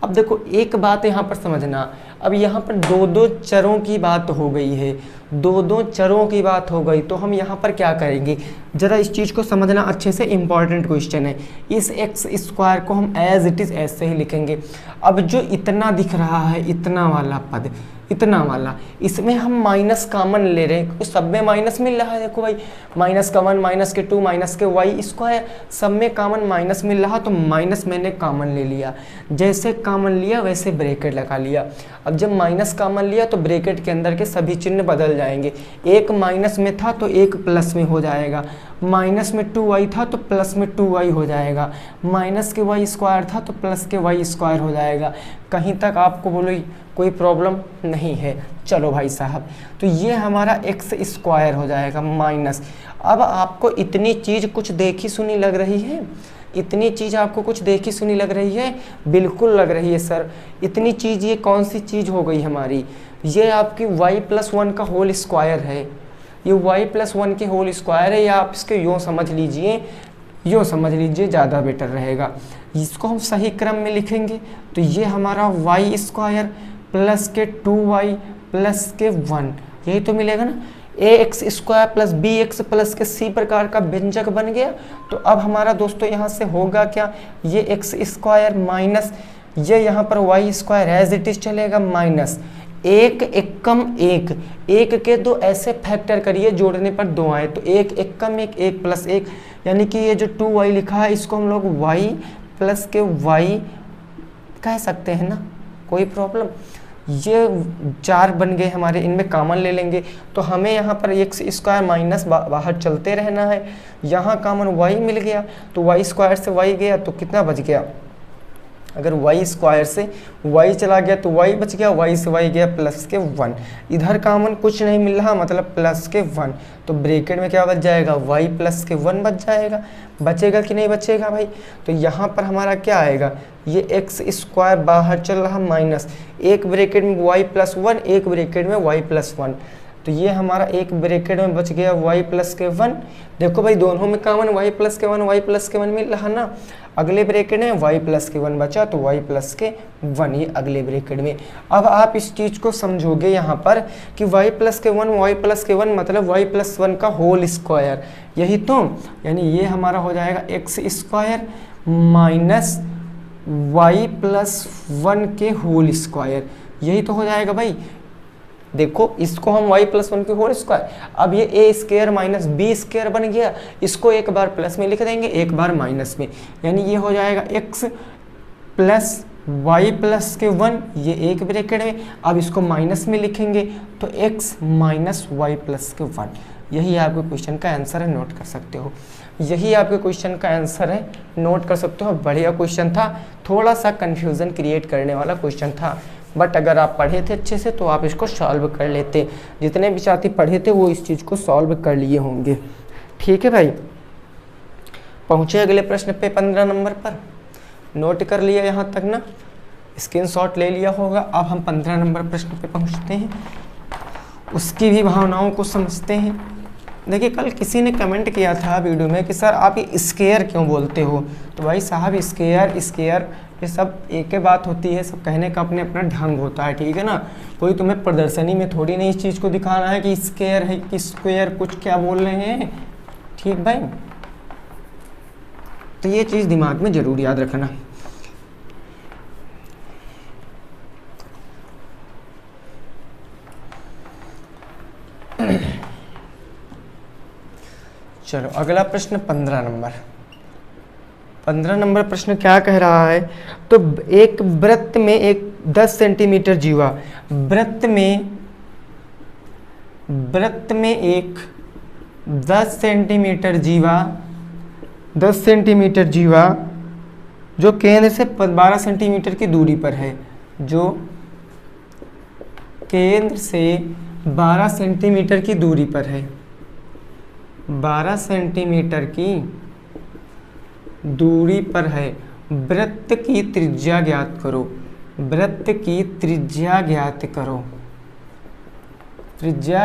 अब देखो एक बात यहाँ पर समझना, अब यहाँ पर दो दो चरों की बात हो गई है, दो दो चरों की बात हो गई, तो हम यहाँ पर क्या करेंगे, ज़रा इस चीज़ को समझना अच्छे से, इंपॉर्टेंट क्वेश्चन है। इस एक्स स्क्वायर को हम एज इट इज़ ऐसे ही लिखेंगे। अब जो इतना दिख रहा है, इतना वाला पद, इतना वाला, इसमें हम माइनस कॉमन ले रहे हैं, सब में माइनस मिल रहा है। देखो भाई माइनस का 1 माइनस के 2 माइनस के वाई स्क्वायर, सब में कॉमन माइनस मिल रहा, तो माइनस मैंने कॉमन ले लिया। जैसे कॉमन लिया वैसे ब्रैकेट लगा लिया। अब जब माइनस कॉमन लिया तो ब्रैकेट के अंदर के सभी चिन्ह बदल जाएंगे। एक माइनस में था तो एक प्लस में हो जाएगा, माइनस में 2y था तो प्लस में 2y हो जाएगा, माइनस के y स्क्वायर था तो प्लस के y स्क्वायर हो जाएगा। कहीं तक आपको बोलो कोई प्रॉब्लम नहीं है। चलो भाई साहब, तो ये हमारा एक्स स्क्वायर हो जाएगा माइनस। अब आपको इतनी चीज़ कुछ देखी सुनी लग रही है, इतनी चीज़ आपको कुछ देखी सुनी लग रही है, बिल्कुल लग रही है सर। इतनी चीज़ ये कौन सी चीज़ हो गई हमारी, ये आपकी y+1 का होल स्क्वायर है, ये y+1 के होल स्क्वायर है, या आप इसके यूँ समझ लीजिए, यूँ समझ लीजिए ज़्यादा बेटर रहेगा। इसको हम सही क्रम में लिखेंगे तो ये हमारा y स्क्वायर प्लस के 2y प्लस के 1, यही तो मिलेगा ना। ax square plus bx plus के c प्रकार का व्यंजक बन गया। तो अब हमारा दोस्तों यहाँ से होगा क्या, ये x स्क्वायर माइनस ये यहाँ पर y square as it is चलेगा माइनस एक एकम एक, एक के दो ऐसे फैक्टर करिए जोड़ने पर 2 आए, तो एक एकम एक, एक प्लस एक, यानी कि ये जो 2y लिखा है इसको हम लोग y प्लस के y कह सकते हैं ना, कोई प्रॉब्लम। ये 4 बन गए हमारे, इनमें कॉमन ले लेंगे तो हमें यहाँ पर एक्स स्क्वायर माइनस बाहर चलते रहना है। यहाँ कॉमन y मिल गया तो y स्क्वायर से y गया तो कितना बच गया, अगर y स्क्वायर से y चला गया तो y बच गया, y से y गया प्लस के 1। इधर कॉमन कुछ नहीं मिल रहा मतलब प्लस के 1, तो ब्रैकेट में क्या बच जाएगा y प्लस के 1 बच जाएगा। बचेगा कि नहीं बचेगा भाई, तो यहाँ पर हमारा क्या आएगा, ये एक्स स्क्वायर बाहर चल रहा माइनस, एक ब्रैकेट में y प्लस 1, एक ब्रैकेट में y प्लस 1, तो ये हमारा एक ब्रैकेट में बच गया y प्लस के 1। देखो भाई दोनों में कॉमन y प्लस के 1 y प्लस के 1 मिल रहा ना, अगले ब्रैकेट में y प्लस के 1 बचा तो y प्लस के 1 ये अगले ब्रैकेट में। अब आप इस चीज़ को समझोगे यहाँ पर कि y प्लस के 1 y प्लस के 1 मतलब y प्लस 1 का होल स्क्वायर, यही तो, यानी ये हमारा हो जाएगा x square minus y plus 1 के होल स्क्वायर, यही तो हो जाएगा भाई। देखो इसको हम y प्लस 1 के होल स्क्वायर, अब ये ए स्क्वायर माइनस बी स्क्वायर बन गया, इसको एक बार प्लस में लिख देंगे एक बार माइनस में, यानी ये हो जाएगा x प्लस y प्लस के 1, ये एक ब्रैकेट में, अब इसको माइनस में लिखेंगे तो x माइनस वाई प्लस के 1। यही आपके क्वेश्चन का आंसर है, नोट कर सकते हो। यही आपके क्वेश्चन का आंसर है, नोट कर सकते हो। बढ़िया क्वेश्चन था, थोड़ा सा कंफ्यूजन क्रिएट करने वाला क्वेश्चन था, बट अगर आप पढ़े थे अच्छे से तो आप इसको सॉल्व कर लेते। जितने भी साथी पढ़े थे वो इस चीज़ को सॉल्व कर लिए होंगे। ठीक है भाई, पहुँचे अगले प्रश्न पे 15 नंबर पर। नोट कर लिया यहाँ तक ना, स्क्रीनशॉट ले लिया होगा। अब हम 15 नंबर प्रश्न पे पहुँचते हैं, उसकी भी भावनाओं को समझते हैं। देखिए कल किसी ने कमेंट किया था वीडियो में कि सर आप ये स्क्वायर क्यों बोलते हो, तो भाई साहब स्क्वायर ये सब एक ही बात होती है, सब कहने का अपने अपना ढंग होता है, ठीक है ना। कोई तुम्हें प्रदर्शनी में थोड़ी नहीं इस चीज़ को दिखाना है कि स्क्वायर है कि स्क्वायर कुछ क्या बोल रहे हैं, ठीक भाई। तो ये चीज़ दिमाग में जरूर याद रखना। चलो अगला प्रश्न 15 नंबर प्रश्न क्या कह रहा है, तो एक वृत्त में एक 10 सेंटीमीटर जीवा, वृत्त में एक 10 सेंटीमीटर जीवा जो केंद्र से 12 सेंटीमीटर की दूरी पर है, जो केंद्र से 12 सेंटीमीटर की दूरी पर है, 12 सेंटीमीटर की दूरी पर है। वृत्त की त्रिज्या ज्ञात करो, वृत्त की त्रिज्या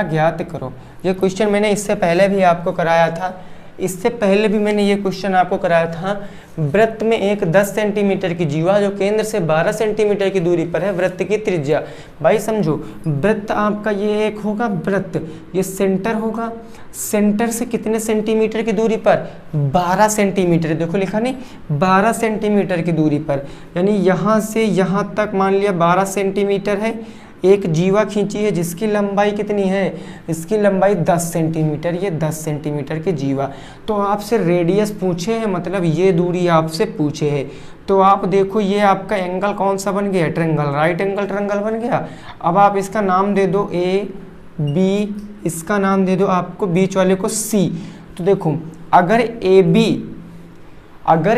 ज्ञात करो। ये क्वेश्चन मैंने इससे पहले भी आपको कराया था, इससे पहले भी मैंने ये क्वेश्चन आपको कराया था। वृत्त में एक 10 सेंटीमीटर की जीवा जो केंद्र से 12 सेंटीमीटर की दूरी पर है, वृत्त की त्रिज्या। भाई समझो, वृत्त आपका ये एक होगा वृत्त, ये सेंटर होगा, सेंटर से कितने सेंटीमीटर की दूरी पर, 12 सेंटीमीटर, देखो लिखा नहीं, 12 सेंटीमीटर की दूरी पर, यानी यहाँ से यहाँ तक मान लिया 12 सेंटीमीटर है। एक जीवा खींची है जिसकी लंबाई कितनी है, इसकी लंबाई 10 सेंटीमीटर, ये 10 सेंटीमीटर की जीवा। तो आपसे रेडियस पूछे हैं, मतलब ये दूरी आपसे पूछे है। तो आप देखो ये आपका एंगल कौन सा बन गया, ट्रायंगल, राइट एंगल ट्रायंगल बन गया। अब आप इसका नाम दे दो ए बी, इसका नाम दे दो आपको बीच वाले को सी। तो देखो अगर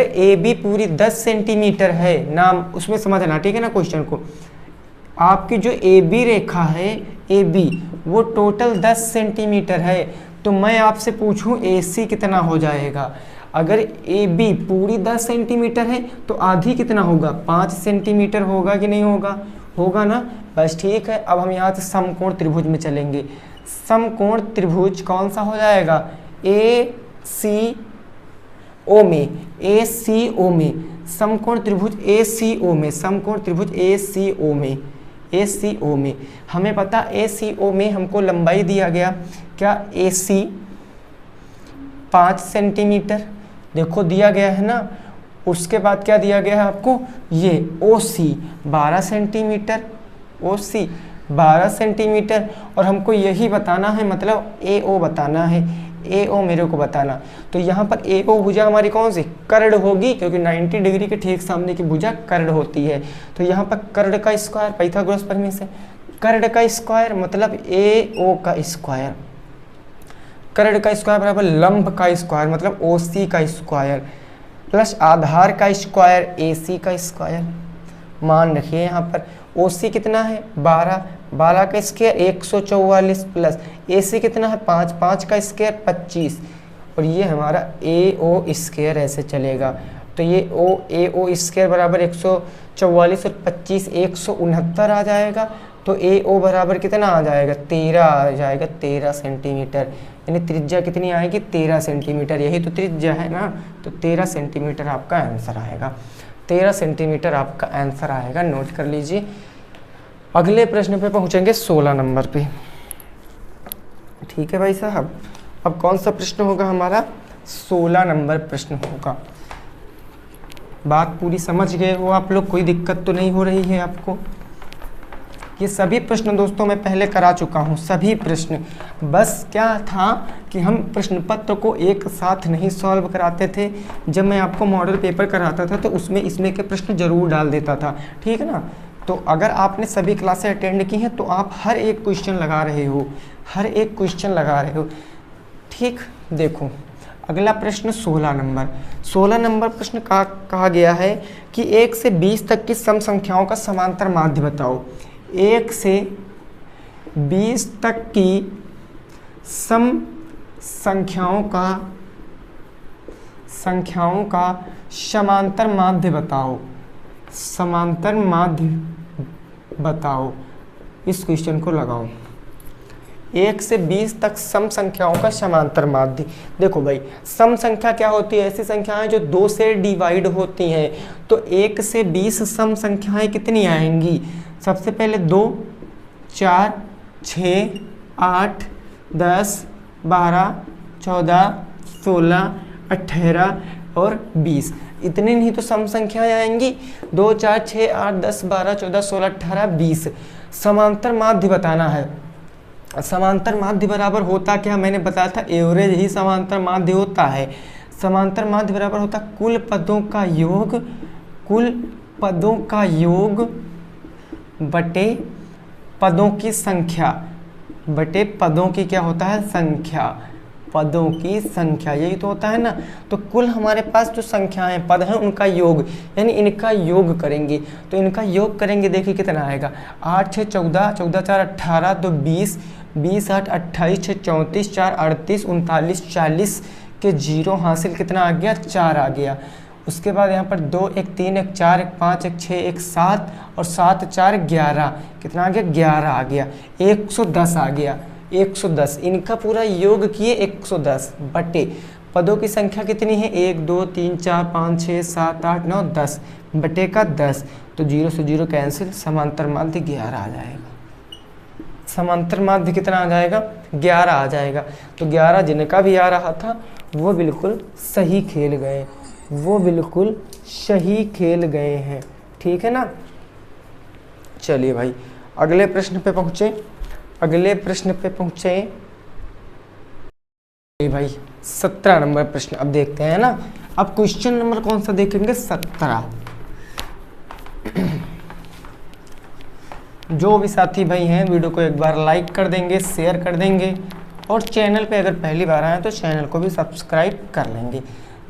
ए बी पूरी 10 सेंटीमीटर है, नाम उसमें समझना, ठीक है ना क्वेश्चन को। आपकी जो ए बी रेखा है, ए बी वो टोटल 10 सेंटीमीटर है, तो मैं आपसे पूछूं ए सी कितना हो जाएगा। अगर ए बी पूरी 10 सेंटीमीटर है तो आधी कितना होगा, 5 सेंटीमीटर होगा कि नहीं होगा, होगा ना। बस ठीक है, अब हम यहाँ से समकोण त्रिभुज में चलेंगे। समकोण त्रिभुज कौन सा हो जाएगा, ए सी ओ में, ए सी ओ में, समकोण त्रिभुज ए सी ओ में, समकोण त्रिभुज ए सी ओ में, ए सी ओ में। हमें पता ए सी ओ में हमको लंबाई दिया गया क्या, ए सी 5 सेंटीमीटर, देखो दिया गया है ना। उसके बाद क्या दिया गया है आपको, ये ओ सी 12 सेंटीमीटर, ओ सी 12 सेंटीमीटर, और हमको यही बताना है, मतलब ए ओ बताना है, ए ओ मेरे को बताना। तो यहाँ पर ए ओ भुजा हमारी कौन सी, कर्ण होगी, क्योंकि 90 डिग्री के ठीक सामने की भुजा कर्ण होती है। तो यहाँ पर कर्ण का स्क्वायर, पाइथागोरस प्रमेय से कर्ण का स्क्वायर मतलब ए ओ का स्क्वायर, कर्ण का स्क्वायर बराबर लंब का स्क्वायर मतलब ओ सी का स्क्वायर, प्लस आधार का स्क्वायर ए सी का स्क्वायर। मान रखिए यहाँ पर ओ सी कितना है 12, 12 का स्क्वायर 144, प्लस ए सी कितना है 5, 5 का स्क्वायर 25, और ये हमारा ए ओ स्क्वायर ऐसे चलेगा। तो ये ए ओ स्क्वायर बराबर 144 और 25 169 आ जाएगा। तो ए ओ बराबर कितना आ जाएगा, 13 आ जाएगा, 13 सेंटीमीटर, यानी त्रिज्या कितनी आएगी 13 सेंटीमीटर, यही तो त्रिज्या है ना। तो 13 सेंटीमीटर आपका आंसर आएगा, 13 सेंटीमीटर आपका आंसर आएगा, नोट कर लीजिए। अगले प्रश्न पे पहुंचेंगे 16 नंबर पे, ठीक है भाई साहब। अब कौन सा प्रश्न होगा हमारा, 16 नंबर प्रश्न होगा। बात पूरी समझ गए हो आप लोग? कोई दिक्कत तो नहीं हो रही है आपको? ये सभी प्रश्न दोस्तों मैं पहले करा चुका हूँ, सभी प्रश्न। बस क्या था कि हम प्रश्न पत्र को एक साथ नहीं सॉल्व कराते थे। जब मैं आपको मॉडल पेपर कराता था तो उसमें इसमें के प्रश्न जरूर डाल देता था, ठीक है ना। तो अगर आपने सभी क्लासें अटेंड की हैं तो आप हर एक क्वेश्चन लगा रहे हो, हर एक क्वेश्चन लगा रहे हो, ठीक। देखो अगला प्रश्न 16 नंबर। 16 नंबर प्रश्न का कहा गया है कि 1 से 20 तक की सम संख्याओं का समांतर माध्य बताओ। 1 से 20 तक की सम संख्याओं का समांतर माध्य बताओ। समांतर माध्य बताओ, इस क्वेश्चन को लगाओ। 1 से 20 तक सम संख्याओं का समांतर माध्य। देखो भाई, सम संख्या क्या होती है? ऐसी संख्याएं जो 2 से डिवाइड होती हैं। तो 1 से 20 सम संख्याएं कितनी आएंगी? सबसे पहले 2, 4, 6, 8, 10, 12, 14, 16, 18 और 20। इतनी नहीं तो सम संख्याएं आएंगी। 2, 4, 6, 8, 10, 12, 14, 16, 18, 20। समांतर माध्य बताना है। समांतर माध्य बराबर होता क्या? मैंने बताया था एवरेज ही समांतर माध्य होता है। समांतर माध्य बराबर होता कुल पदों का योग, कुल पदों का योग बटे पदों की संख्या, बटे पदों की क्या होता है? संख्या, पदों की संख्या, यही तो होता है ना। तो कुल हमारे पास जो संख्याएं पद हैं उनका योग, यानी इनका योग करेंगे। तो इनका योग करेंगे, देखिए कितना आएगा। 8 6 14, 14 4 18, तो 20, 20 8 28, 6 34, 4 38, 39, 40 के जीरो हासिल कितना आ गया? 4 आ गया। उसके बाद यहाँ पर 2 1 3 1 4 1 5 1 6 1 7 और 7 4 11, कितना आ गया? 11 आ गया। 110 आ गया, 110। इनका पूरा योग किए 110 बटे पदों की संख्या कितनी है? 1 2 3 4 5 6 7 8 9 10 बटे का 10। तो 0 से 0 कैंसिल, समांतर माध्य 11 आ जाएगा। समांतर माध्य कितना आ जाएगा? 11 आ जाएगा। तो 11 जिनका भी आ रहा था वो बिल्कुल सही खेल गए, वो बिल्कुल सही खेल गए हैं, ठीक है ना। चलिए भाई अगले प्रश्न पे पहुंचे। अगले प्रश्न पे पहुंचे भाई 17 नंबर प्रश्न। अब देखते हैं ना, अब क्वेश्चन नंबर कौन सा देखेंगे? 17। जो भी साथी भाई हैं वीडियो को एक बार लाइक कर देंगे, शेयर कर देंगे, और चैनल पे अगर पहली बार आए तो चैनल को भी सब्सक्राइब कर लेंगे।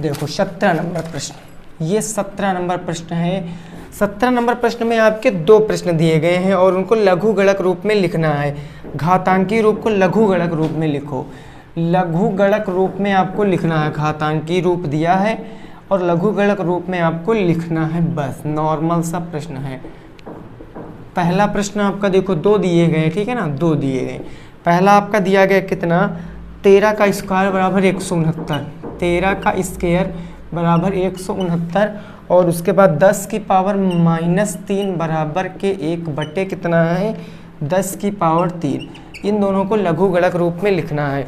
देखो 17 नंबर प्रश्न, ये 17 नंबर प्रश्न है। 17 नंबर प्रश्न में आपके 2 प्रश्न दिए गए हैं और उनको लघु गणक रूप में लिखना है। घातांकी रूप को लघु गणक रूप में लिखो। लघु गणक रूप में आपको लिखना है, घातांकी रूप दिया है और लघु गणक रूप में आपको लिखना है, बस नॉर्मल सा प्रश्न है। पहला प्रश्न आपका देखो 2 दिए गए, ठीक है ना, 2 दिए गए। पहला आपका दिया गया कितना? 13 का स्क्वायर बराबर 169, 13 का स्क्वायर बराबर 169 और उसके बाद 10 की पावर -3 बराबर के 1 बटे कितना है? 10 की पावर 3। इन दोनों को लघु गणक रूप में लिखना है,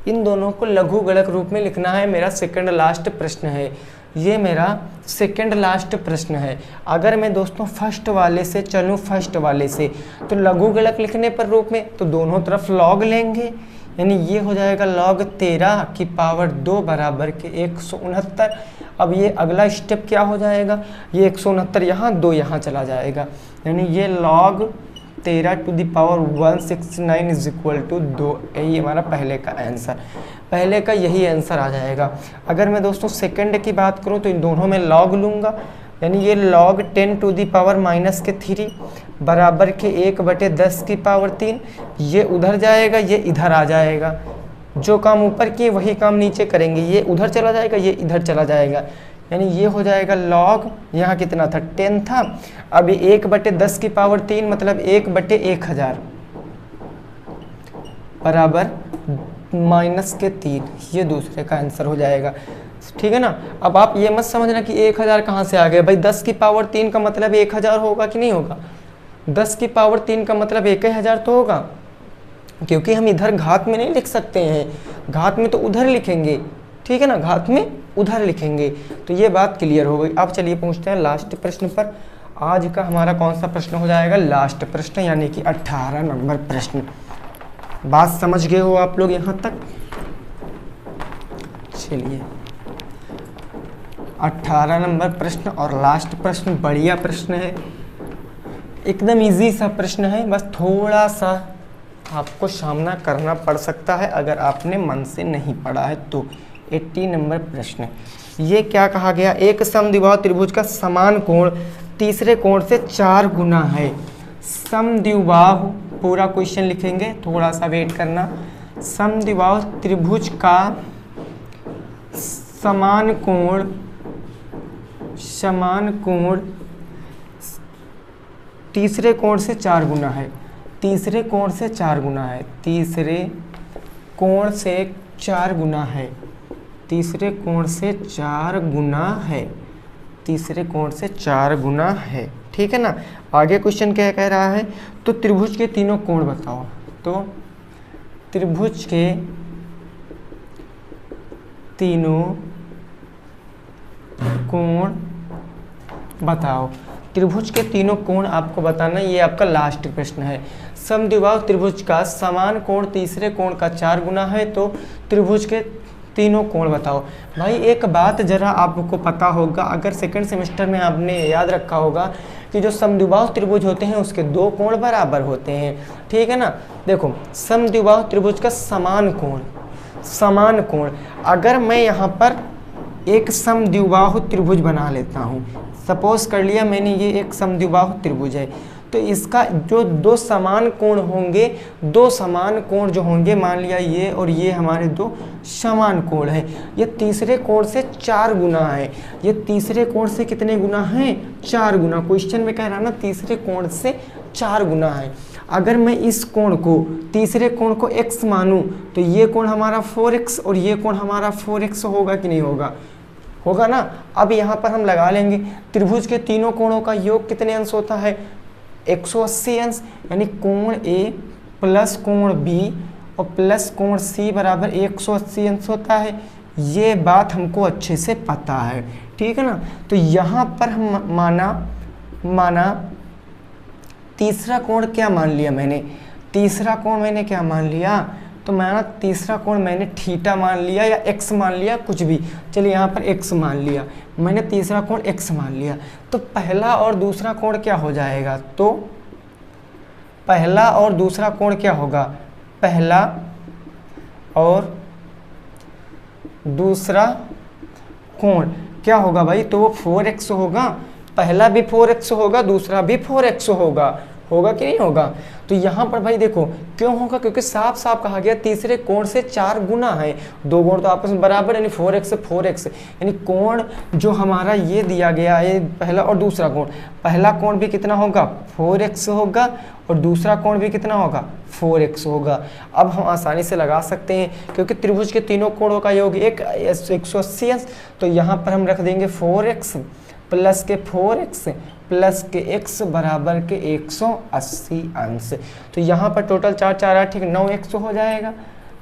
इन दोनों को लघु गणक रूप में लिखना है। मेरा सेकंड लास्ट प्रश्न है, ये मेरा सेकंड लास्ट प्रश्न है। अगर मैं दोस्तों फर्स्ट वाले से चलूँ, फर्स्ट वाले से, तो लघु गणक लिखने पर रूप में तो दोनों तरफ लॉग लेंगे, यानी ये हो जाएगा लॉग 13 की पावर 2 बराबर के 169। अब ये अगला स्टेप क्या हो जाएगा? ये 169 यहाँ, 2 यहाँ चला जाएगा, यानी ये log 13 to the power 169 is equal to 2। यही हमारा पहले का आंसर, पहले का यही आंसर आ जाएगा। अगर मैं दोस्तों सेकंड की बात करूं तो इन दोनों में लॉग लूँगा, यानी ये लॉग 10 टू द पावर -3 बराबर के 1 बटे 10 की पावर 3। ये उधर जाएगा, ये इधर आ जाएगा। जो काम ऊपर किए वही काम नीचे करेंगे, ये उधर चला जाएगा, ये इधर चला जाएगा, यानी ये हो जाएगा लॉग, यहाँ कितना था? 10 था। अब 1 बटे 10 की पावर 3 मतलब 1 बटे 1000 बराबर -3। ये दूसरे का आंसर हो जाएगा, ठीक है ना। अब आप ये मत समझना कि 1000 कहाँ से आ गए भाई। 10 की पावर 3 का मतलब 1000 होगा कि नहीं होगा? 10 की पावर 3 का मतलब 1000 तो होगा, क्योंकि हम इधर घात में नहीं लिख सकते हैं, घात में तो उधर लिखेंगे, ठीक है ना, घात में उधर लिखेंगे। तो ये बात क्लियर हो गई। अब चलिए पूछते हैं लास्ट प्रश्न पर। आज का हमारा कौन सा प्रश्न हो जाएगा? लास्ट प्रश्न, यानी कि 18 नंबर प्रश्न। बात समझ गए हो आप लोग यहाँ तक? चलिए 18 नंबर प्रश्न और लास्ट प्रश्न बढ़िया प्रश्न है, एकदम इजी सा प्रश्न है। बस थोड़ा सा आपको सामना करना पड़ सकता है अगर आपने मन से नहीं पढ़ा है तो। 80 नंबर प्रश्न, ये क्या कहा गया? एक समद्विबाहु त्रिभुज का समान कोण तीसरे कोण से 4 गुना है। समद्विबाहु पूरा क्वेश्चन लिखेंगे, थोड़ा सा वेट करना। समद्विबाहु त्रिभुज का समान कोण तीसरे कोण से 4 गुना है। तीसरे कोण से 4 गुना है। तीसरे कोण से 4 गुना है। तीसरे कोण से 4 गुना है। तीसरे कोण से 4 गुना है। ठीक है ना। आगे क्वेश्चन क्या कह रहा है? तो त्रिभुज के तीनों कोण बताओ। तो त्रिभुज के तीनों कोण बताओ। त्रिभुज के तीनों कोण आपको बताना, ये आपका लास्ट प्रश्न है। समद्विबाहु त्रिभुज का समान कोण तीसरे कोण का 4 गुना है, तो त्रिभुज के तीनों कोण बताओ। भाई एक बात जरा आपको पता होगा, अगर सेकंड सेमेस्टर में आपने याद रखा होगा कि जो समद्विबाहु त्रिभुज होते हैं उसके 2 कोण बराबर होते हैं। ठीक है ना। देखो समद्विबाहु त्रिभुज का समान कोण, अगर मैं यहाँ पर एक समद्विबाहु त्रिभुज बना लेता हूँ, सपोज कर लिया मैंने ये एक समद्विबाहु त्रिभुज है, तो इसका जो 2 समान कोण होंगे, 2 समान कोण जो होंगे, मान लिया ये और ये हमारे 2 समान कोण हैं, ये तीसरे कोण से 4 गुना है। ये तीसरे कोण से कितने गुना हैं? 4 गुना। क्वेश्चन में कह रहा ना तीसरे कोण से 4 गुना है। अगर मैं इस कोण को, तीसरे कोण को x मानूं, तो ये कोण हमारा 4x और ये कोण हमारा 4x होगा कि नहीं होगा? होगा ना। अब यहाँ पर हम लगा लेंगे त्रिभुज के तीनों कोणों का योग कितने अंश होता है? 180 अंश, यानी कोण A प्लस कोण B और प्लस कोण C बराबर 180 अंश होता है। ये बात हमको अच्छे से पता है। ठीक है ना। तो यहाँ पर हम माना तीसरा कोण क्या मान लिया मैंने? तीसरा कोण मैंने क्या मान लिया? तो माना तीसरा कोण मैंने थीटा मान लिया या x मान लिया, कुछ भी। चलिए यहाँ पर x मान लिया, मैंने तीसरा कोण x मान लिया। तो पहला और दूसरा कोण क्या हो जाएगा? तो पहला और दूसरा कोण क्या होगा? पहला और दूसरा कोण क्या होगा भाई? तो वो 4x होगा। पहला भी 4x होगा, दूसरा भी 4x होगा कि नहीं होगा? तो यहाँ पर भाई देखो क्यों होगा? क्योंकि साफ साफ कहा गया तीसरे कोण से 4 गुना है। 2 कोण तो आपस में बराबर, यानी 4x से 4x, यानी कोण जो हमारा ये दिया गया है पहला और दूसरा कोण, पहला कोण भी कितना होगा? 4x होगा और दूसरा कोण भी कितना होगा? 4x होगा। अब हम आसानी से लगा सकते हैं क्योंकि त्रिभुज के तीनों कोणों का योग 180 अंश, तो यहाँ पर हम रख देंगे 4x प्लस के 4x प्लस के x बराबर के 180 अंश। तो यहाँ पर टोटल 4 4 8 9x हो जाएगा।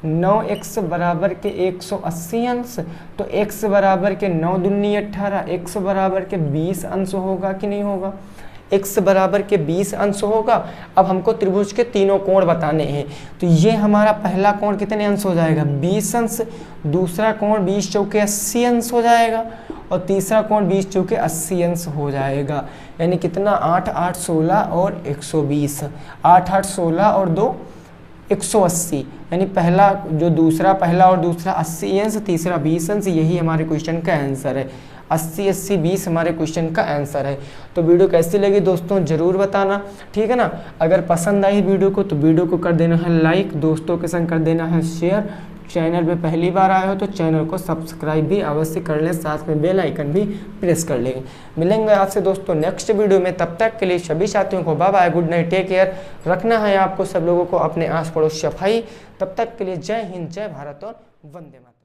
9x बराबर के 180 अंश, तो x बराबर के 9 दूनी 18, x बराबर के 20 अंश होगा कि नहीं होगा? x बराबर के 20 अंश होगा। अब हमको त्रिभुज के तीनों कोण बताने हैं, तो ये हमारा पहला कोण कितने अंश हो जाएगा? 20 अंश। दूसरा कोण 20 चौके 80 अंश हो जाएगा और तीसरा कोण 20 चौके 80 अंश हो जाएगा। यानी कितना? 8 8 16 और 120, 8 8 16 और 2 180, यानी पहला और दूसरा 80 अंश, तीसरा 20 अंश। यही हमारे क्वेश्चन का आंसर है। 80 80 20 हमारे क्वेश्चन का आंसर है। तो वीडियो कैसी लगी दोस्तों ज़रूर बताना। ठीक है ना। अगर पसंद आई वीडियो को तो वीडियो को कर देना है लाइक, दोस्तों के संग कर देना है शेयर। चैनल पे पहली बार आए हो तो चैनल को सब्सक्राइब भी अवश्य कर लें, साथ में बेल आइकन भी प्रेस कर लेंगे। मिलेंगे आपसे दोस्तों नेक्स्ट वीडियो में। तब तक के लिए सभी साथियों को bye bye, good night, take care. रखना है आपको सब लोगों को अपने आस पड़ोस सफाई। तब तक के लिए जय हिंद, जय भारत और वंदे मातरम।